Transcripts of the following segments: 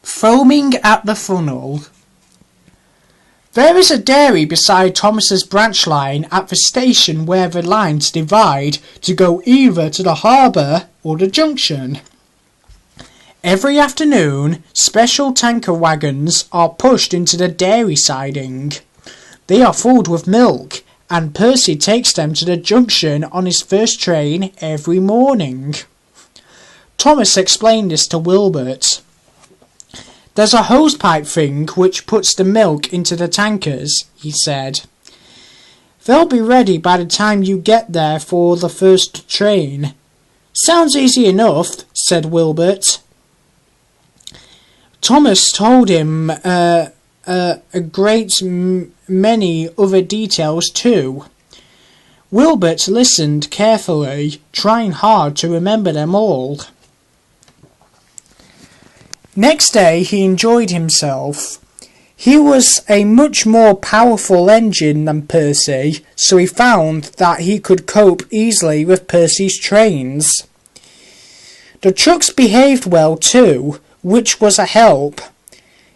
Foaming at the funnel. There is a dairy beside Thomas's branch line at the station where the lines divide to go either to the harbour or the junction. Every afternoon, special tanker wagons are pushed into the dairy siding. They are filled with milk, and Percy takes them to the junction on his first train every morning. Thomas explained this to Wilbert. There's a hosepipe thing which puts the milk into the tankers, he said. They'll be ready by the time you get there for the first train. Sounds easy enough, said Wilbert. Thomas told him a great many other details too. Wilbert listened carefully, trying hard to remember them all. Next day he enjoyed himself. He was a much more powerful engine than Percy, so he found that he could cope easily with Percy's trains. The trucks behaved well too, which was a help.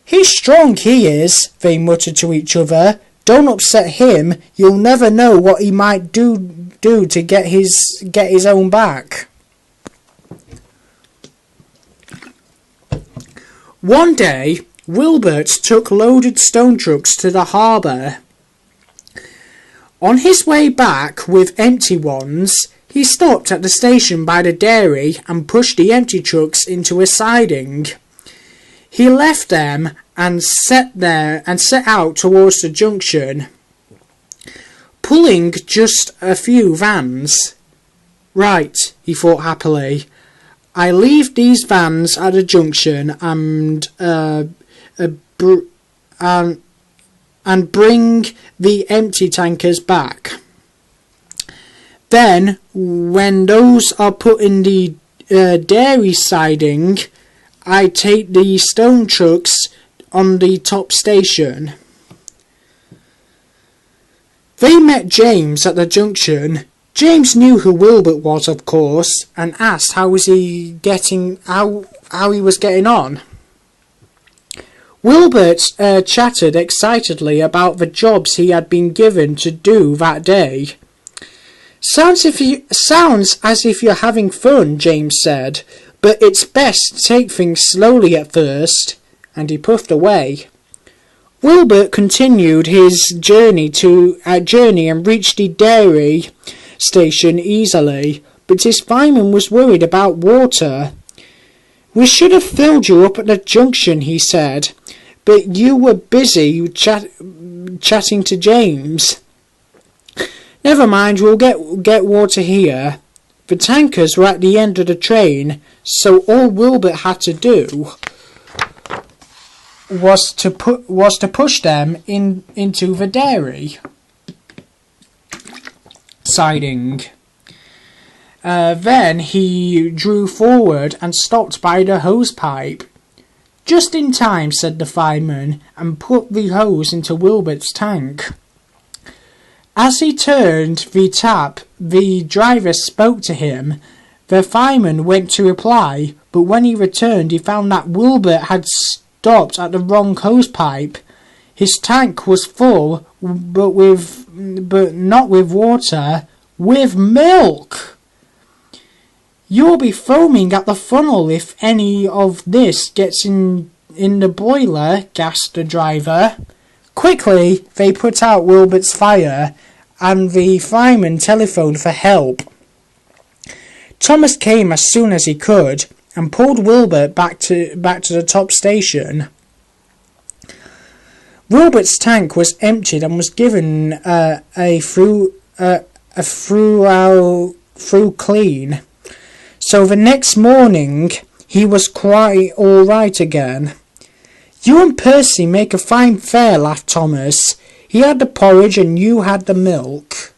He's strong, he is, they muttered to each other. Don't upset him, you'll never know what he might do to get his own back. One day, Wilbert took loaded stone trucks to the harbour. On his way back with empty ones, he stopped at the station by the dairy and pushed the empty trucks into a siding. He left them and set out towards the junction, pulling just a few vans. Right, he thought happily. I leave these vans at the junction and bring the empty tankers back. Then, when those are put in the dairy siding, I take the stone trucks on the top station. They met James at the junction. James knew who Wilbert was, of course, and asked how he was getting on. Wilbert chattered excitedly about the jobs he had been given to do that day. Sounds as if you're having fun, James said, but it's best to take things slowly at first, and he puffed away. Wilbert continued his journey and reached the dairy station easily, but his fireman was worried about water. We should have filled you up at the junction, he said, but you were busy chatting to James. Never mind, we'll get water here. The tankers were at the end of the train, so all Wilbert had to do was to push them into the dairy siding. Then he drew forward and stopped by the hose pipe. Just in time, said the fireman, and put the hose into Wilbert's tank. As he turned the tap, the driver spoke to him. The fireman went to reply, but when he returned he found that Wilbert had stopped at the wrong hose pipe. His tank was full, but not with water, with milk. You'll be foaming at the funnel if any of this gets in the boiler, gasped the driver. Quickly, they put out Wilbert's fire, and the fireman telephoned for help. Thomas came as soon as he could, and pulled Wilbert back to the top station. Wilbert's tank was emptied and was given a through clean. So the next morning he was quite all right again. You and Percy make a fine pair, laughed Thomas. He had the porridge and you had the milk.